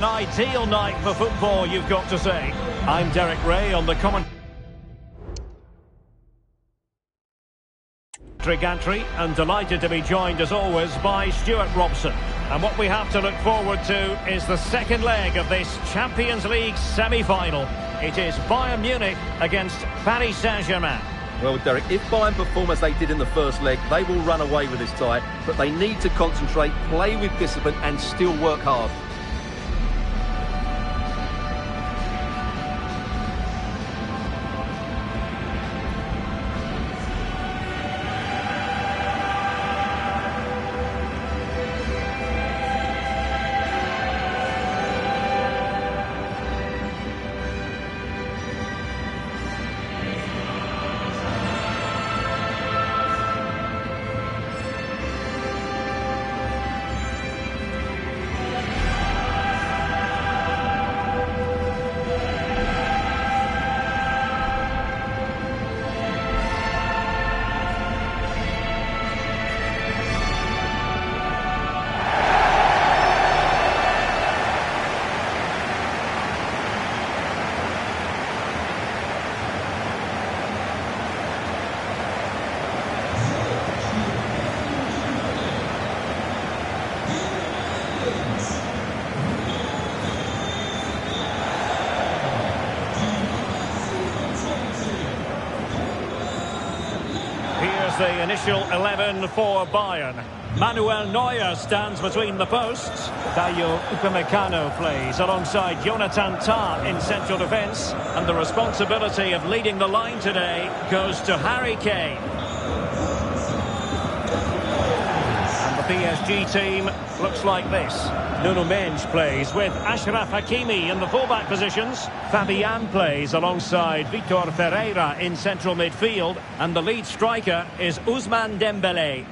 An ideal night for football, you've got to say. I'm Derek Ray on the commentary gantry, and delighted to be joined as always by Stuart Robson. And what we have to look forward to is the second leg of this Champions League semi-final. It is Bayern Munich against Paris Saint-Germain. Well, Derek, if Bayern perform as they did in the first leg, they will run away with this tie, but they need to concentrate, play with discipline and still work hard. The initial 11 for Bayern. Manuel Neuer stands between the posts. Dayo Upamecano plays alongside Jonathan Tah in central defence. And the responsibility of leading the line today goes to Harry Kane. And the PSG team looks like this. Nuno Mendes plays with Achraf Hakimi in the fullback positions. Fabian plays alongside Vitor Ferreira in central midfield. And the lead striker is Ousmane Dembélé.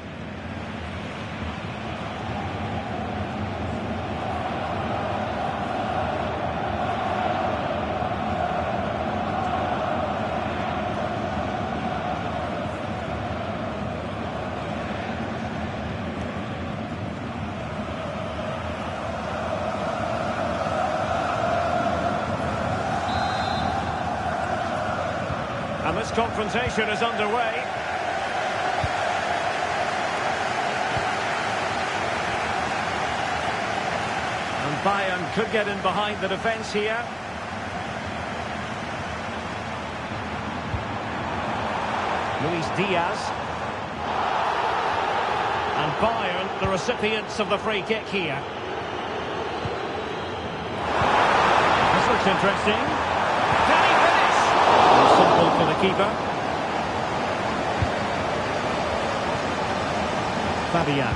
And this confrontation is underway. And Bayern could get in behind the defence here. Luis Diaz. And Bayern, the recipients of the free kick here. This looks interesting. Simple for the keeper. Fabian.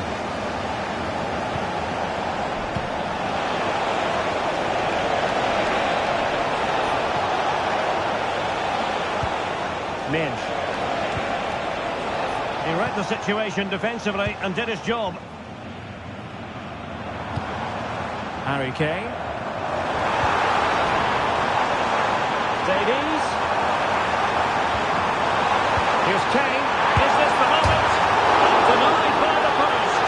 Mendes. He read the situation defensively and did his job. Harry Kane. Davies. Here's Kane. Is this the moment? Denied by the post.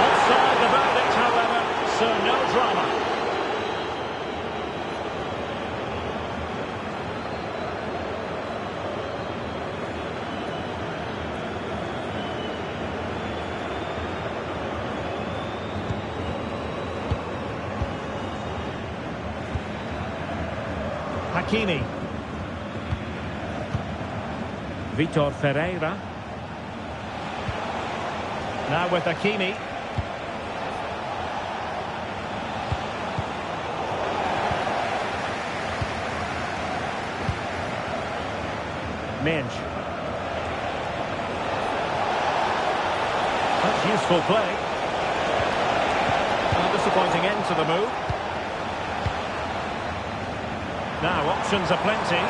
Offside the verdict, however, so no drama. Hakimi. Vitor Ferreira. Now with Hakimi. Mendes. That's useful play. A disappointing end to the move. Now options are plenty.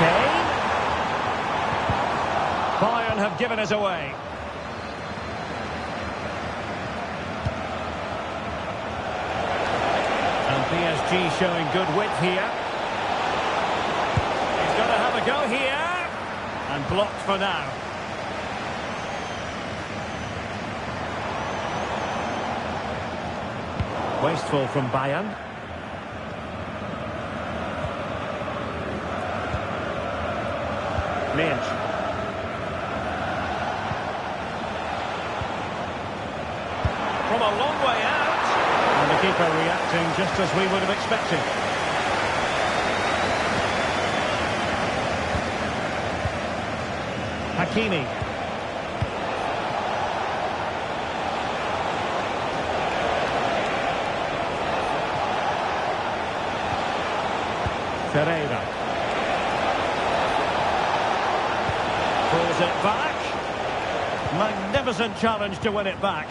Kane. Bayern have given us away. And PSG showing good width here. He's got to have a go here. And blocked for now. Wasteful from Bayern. Minch. From a long way out. And the keeper reacting just as we would have expected. Hakimi. Ferreira. Pulls it back. Magnificent challenge to win it back.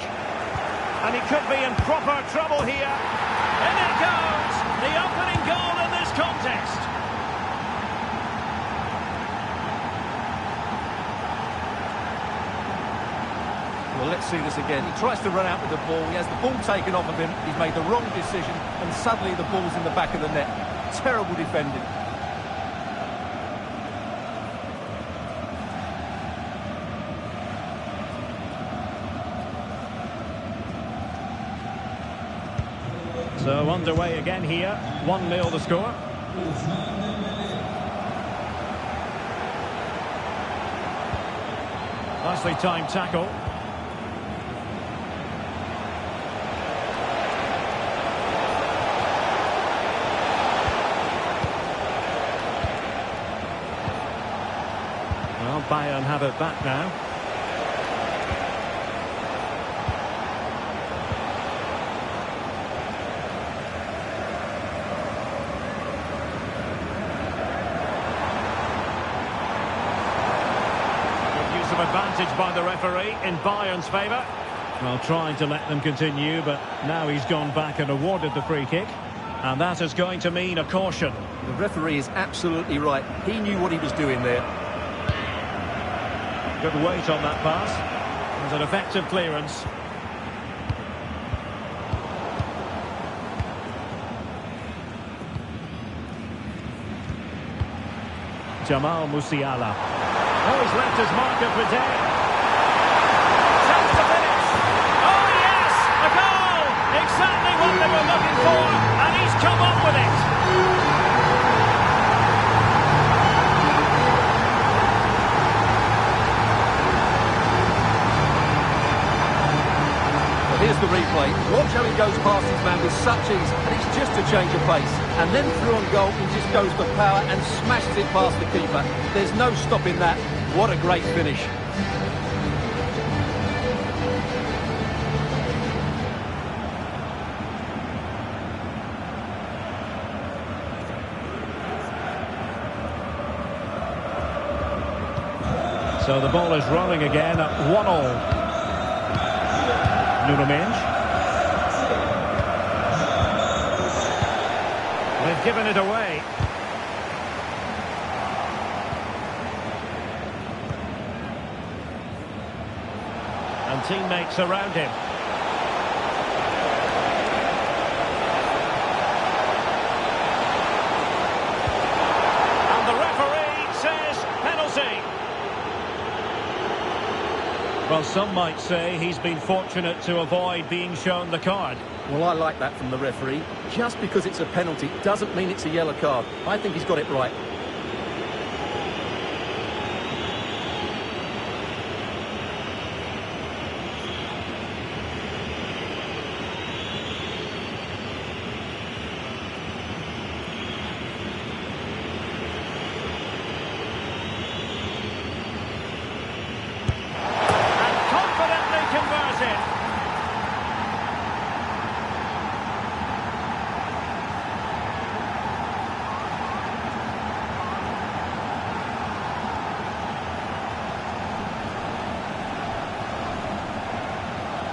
And he could be in proper trouble here. In it goes! The opening goal in this contest. Well, let's see this again. He tries to run out with the ball. He has the ball taken off of him. He's made the wrong decision. And suddenly the ball's in the back of the net. Terrible defending. So underway again here. 1-0 the score. Nicely timed tackle. Well, Bayern have it back now. Advantage by the referee in Bayern's favour. Well, trying to let them continue, but now he's gone back and awarded the free kick. And that is going to mean a caution. The referee is absolutely right. He knew what he was doing there. Good weight on that pass. And an effective clearance. Jamal Musiala. Oh, he's left his marker for day. Chance to finish. Oh, yes! A goal! Exactly what they were looking for, and he's come up with it. Well, here's the replay. Watch how he goes past his man with such ease, and it's just a change of pace. And then through on goal, he just goes for power and smashes it past the keeper. There's no stopping that. What a great finish. So the ball is rolling again at 1-1. Nuno Mendes. They've given it away. And teammates around him. And the referee says penalty. Well, some might say he's been fortunate to avoid being shown the card. Well, I like that from the referee. Just because it's a penalty doesn't mean it's a yellow card. I think he's got it right.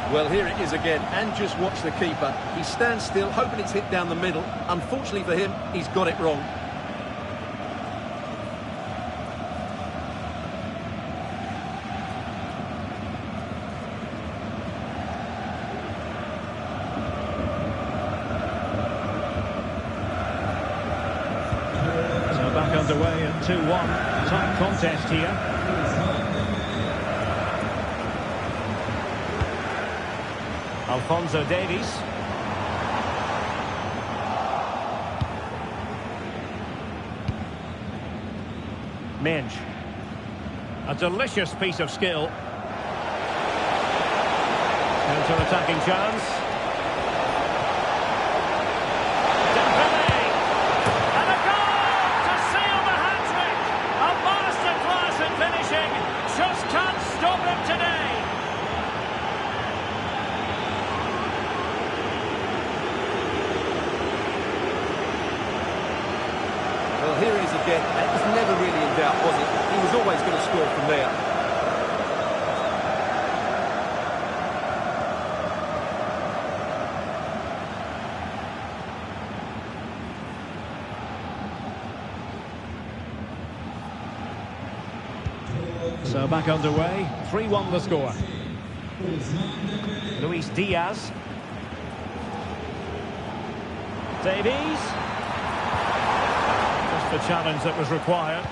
Well, here it is again, and just watch the keeper. He stands still, hoping it's hit down the middle. Unfortunately for him, he's got it wrong. So back underway at 2-1. Tight contest here. Alphonso Davies. Minge. A delicious piece of skill. Counter-attacking chance. Dembele! And a goal to seal the hat-trick! A masterclass in finishing. Just can't stop him today. Well, here he is again. It was never really in doubt, was it? He was always going to score from there. So back underway, 3-1 the score. Luis Diaz. Davies. Just the challenge that was required.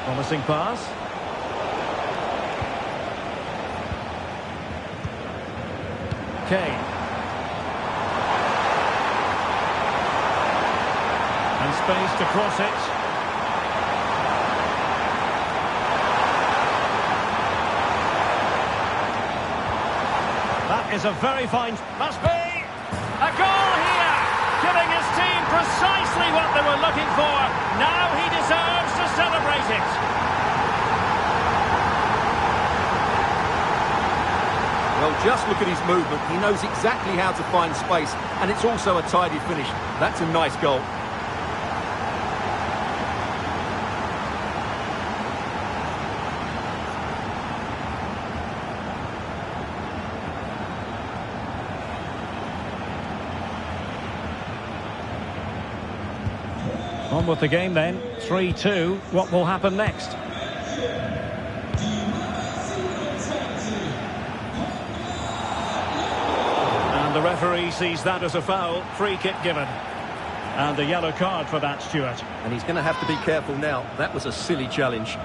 Promising pass. Kane. And space to cross it. That is a very fine... Must be! A goal here! Giving his team precisely what they were looking for. Now he deserves to celebrate it. Well, just look at his movement. He knows exactly how to find space, and it's also a tidy finish. That's a nice goal. On with the game then, 3-2. What will happen next? And the referee sees that as a foul. Free kick given. And a yellow card for that, Stuart. And he's going to have to be careful now. That was a silly challenge.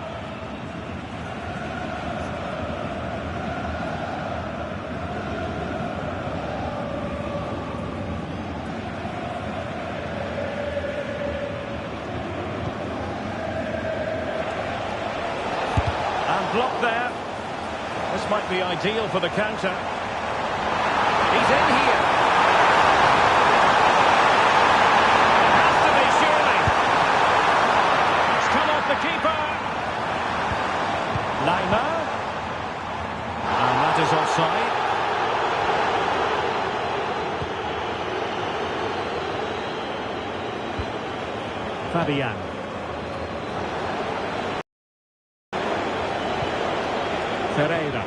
Blocked there. This might be ideal for the counter. He's in here. Has to be, surely. It's come off the keeper. Lima. And that is offside. Fabian. Pereira.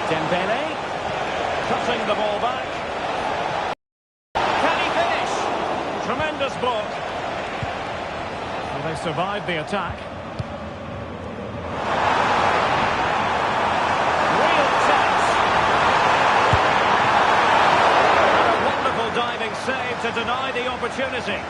Dembele. Cutting the ball back. Can he finish? Tremendous block. Well, they survived the attack. Save to deny the opportunity.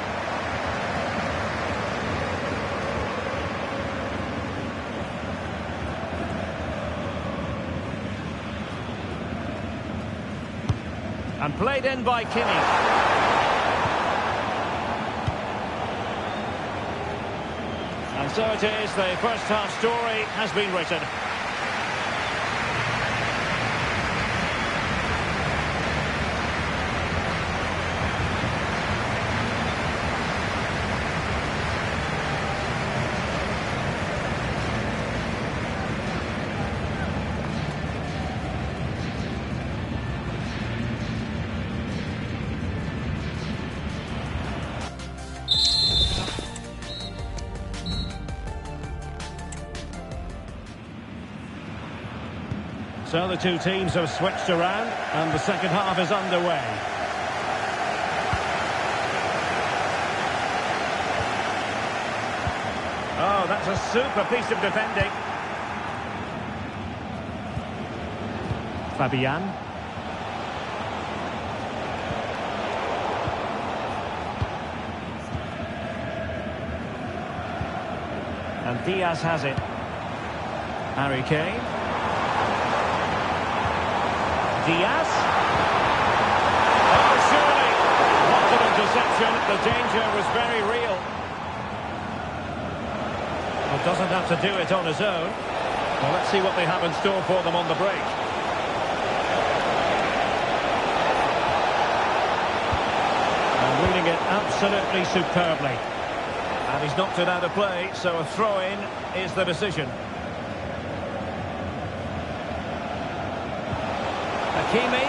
And played in by Kimmich. And so it is, the first half story has been written. So the two teams have switched around and the second half is underway. Oh, that's a super piece of defending. Fabian. And Diaz has it. Harry Kane. Diaz. Oh, surely. Not an interception. The danger was very real. Well, doesn't have to do it on his own. Well, let's see what they have in store for them on the break. And reading it absolutely superbly. And he's knocked it out of play, so a throw-in is the decision. Hakimi.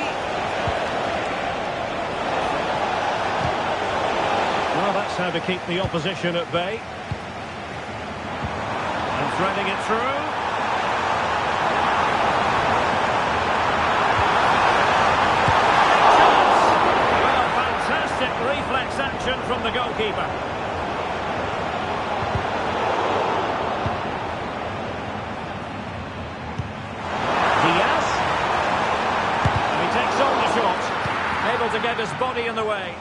Well, that's how to keep the opposition at bay. And threading it through. Well, fantastic reflex action from the goalkeeper. Diaz. And he takes on the shot. Able to get his body in the way.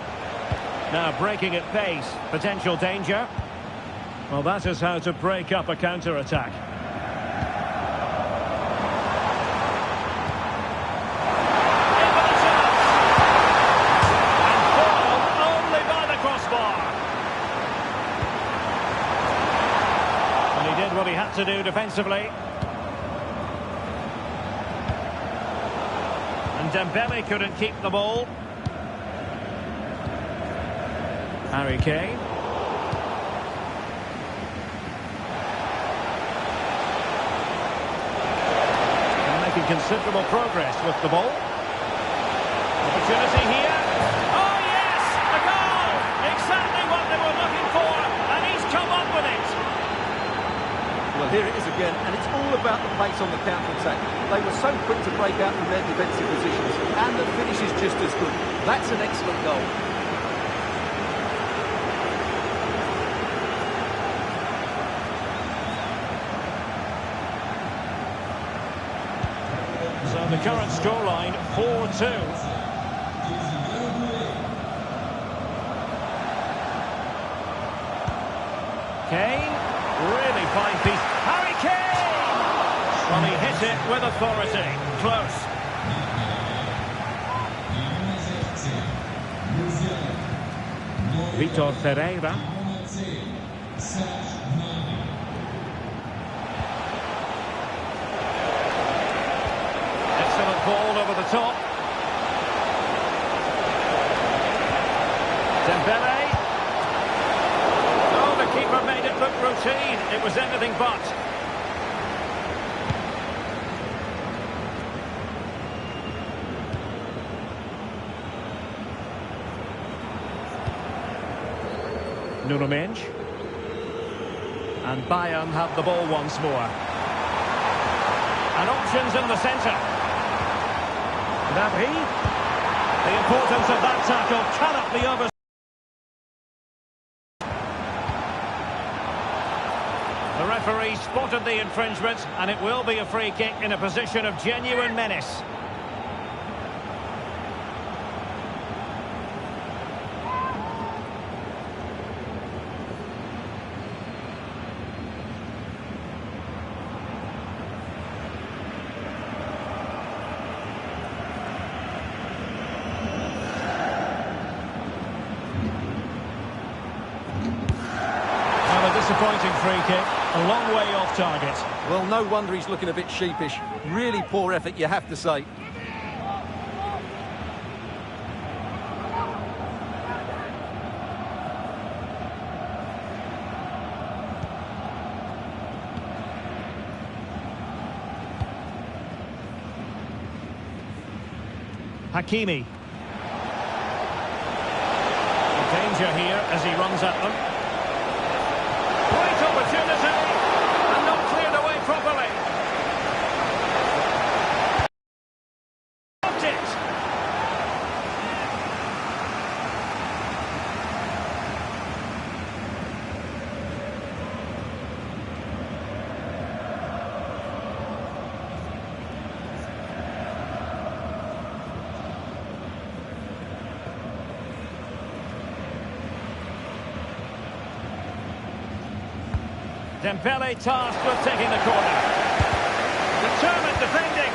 Now breaking at pace. Potential danger. Well, that is how to break up a counter-attack. Into the chance! And foiled only by the crossbar. And he did what he had to do defensively. And Dembele couldn't keep the ball. Harry Kane. Considerable progress with the ball. Opportunity here. Oh yes, a goal! Exactly what they were looking for, and he's come up with it. Well, here it is again, and it's all about the pace on the counter-attack. They were so quick to break out from their defensive positions, and the finish is just as good. That's an excellent goal. So the current scoreline, 4-2. Kane, really fine piece. Harry Kane! Well, he hit it with authority. Close. Vitor Pereira. Ball over the top. Dembele. Oh, the keeper made it look routine. It was anything but. Nuno Mendes. And Bayern have the ball once more. And options in the centre. Nabi. The importance of that tackle cannot be over. The referee spotted the infringement, and it will be a free kick in a position of genuine menace. Disappointing free kick, a long way off target. Well, no wonder he's looking a bit sheepish. Really poor effort, you have to say. Hakimi. Danger here as he runs at them. Great opportunity, and not cleared away properly. Blocked it. Dembele tasked with taking the corner. Determined defending.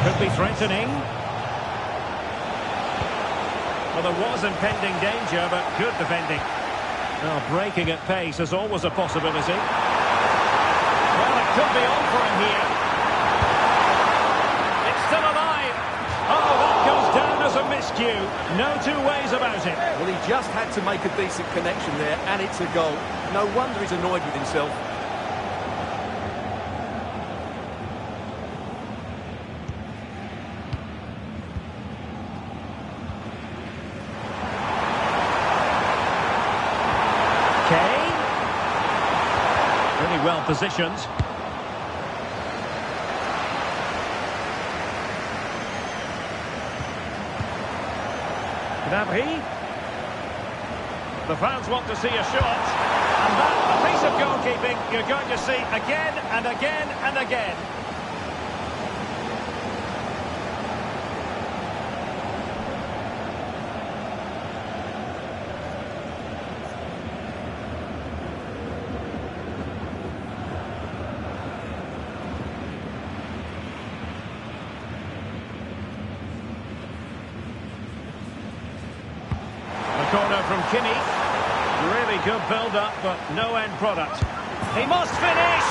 Could be threatening. Well, there was impending danger, but good defending. Well, breaking at pace is always a possibility. Well, it could be on for him here. It's still alive. Oh, that goes down as a miscue. No two ways about it. Well, he just had to make a decent connection there, and it's a goal. No wonder he's annoyed with himself. Really well positioned. Gnabry. The fans want to see a shot. And that, a piece of goalkeeping you're going to see again and again and again. Corner from Kimmich. Really good build-up, but no end product. He must finish!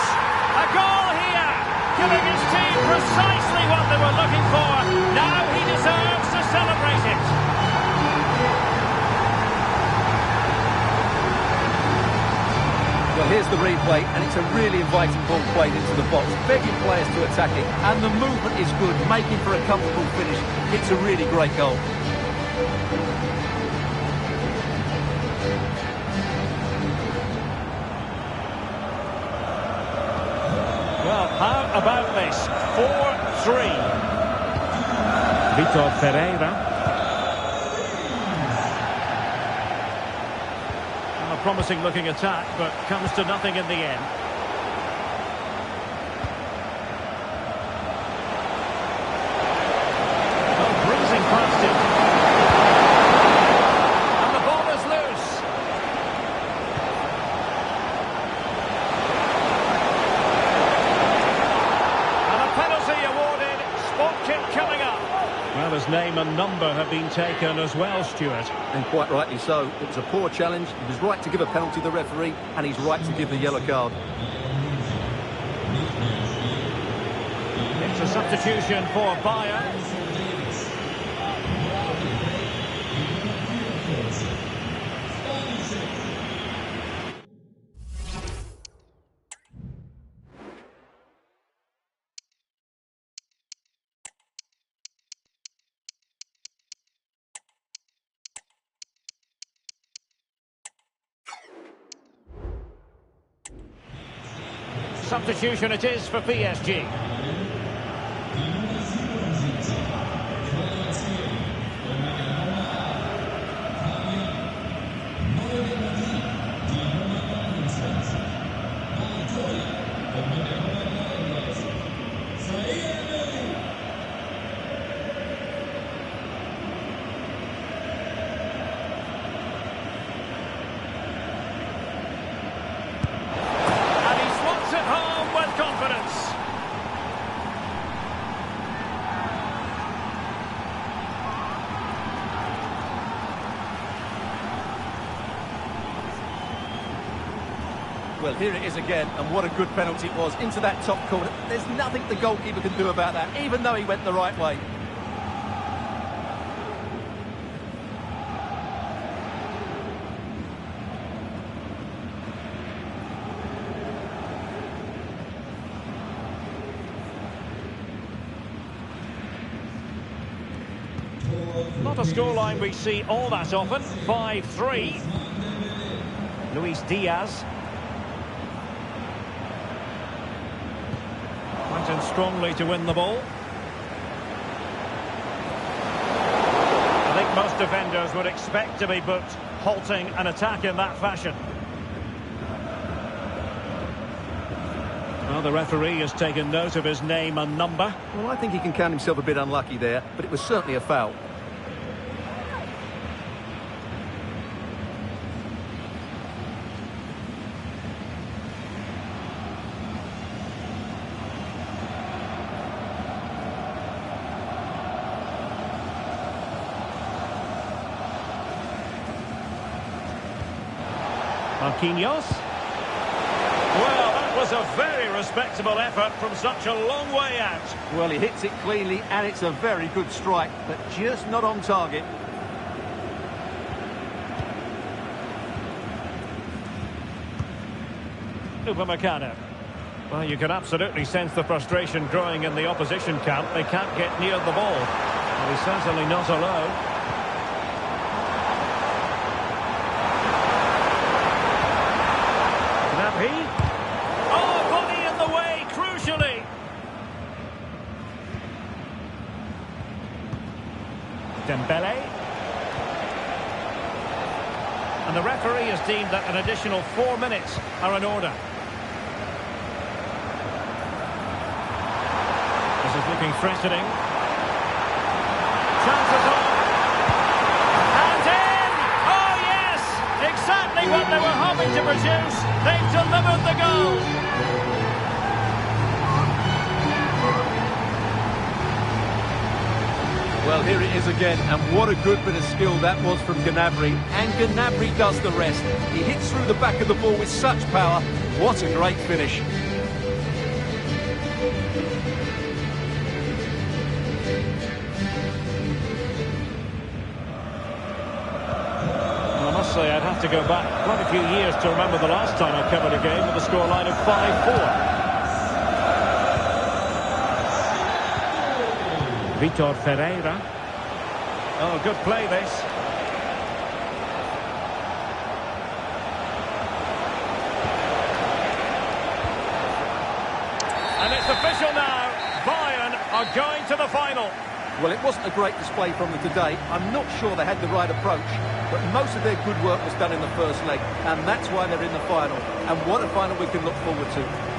A goal here! Giving his team precisely what they were looking for. Now he deserves to celebrate it. Well, here's the replay, and it's a really inviting ball played into the box, begging players to attack it, and the movement is good, making for a comfortable finish. It's a really great goal. Well, how about this? 4-3. Vitor Pereira. Well, a promising looking attack, but comes to nothing in the end. Well, breezing past it. And the ball is loose. Coming up. Well, his name and number have been taken as well, Stuart. And quite rightly so. It was a poor challenge. He was right to give a penalty to the referee, and he's right to give the yellow card. It's a substitution for Bayern. Substitution it is for PSG. Well, here it is again, and what a good penalty it was into that top corner. There's nothing the goalkeeper can do about that, even though he went the right way. Not a scoreline we see all that often. 5-3. Luis Diaz. Went in strongly to win the ball. I think most defenders would expect to be booked halting an attack in that fashion. Well, the referee has taken note of his name and number. Well, I think he can count himself a bit unlucky there, but it was certainly a foul. Marquinhos. Well, that was a very respectable effort from such a long way out. Well, he hits it cleanly, and it's a very good strike, but just not on target. Upamecano. Well, you can absolutely sense the frustration growing in the opposition camp. They can't get near the ball. Well, he's certainly not alone. Oh, body in the way, crucially. Dembele. And the referee has deemed that an additional 4 minutes are in order. This is looking threatening. Chances on. And in! Oh, yes! Exactly what they were hoping to produce. They've delivered the goal. Well, here it is again, and what a good bit of skill that was from Gnabry. And Gnabry does the rest. He hits through the back of the ball with such power. What a great finish. I must say, I'd have to go back quite a few years to remember the last time I covered a game with a scoreline of 5-4. Vitor Ferreira. Oh, good play this. And it's official now. Bayern are going to the final. Well, it wasn't a great display from them today. I'm not sure they had the right approach, but most of their good work was done in the first leg, and that's why they're in the final. And what a final we can look forward to.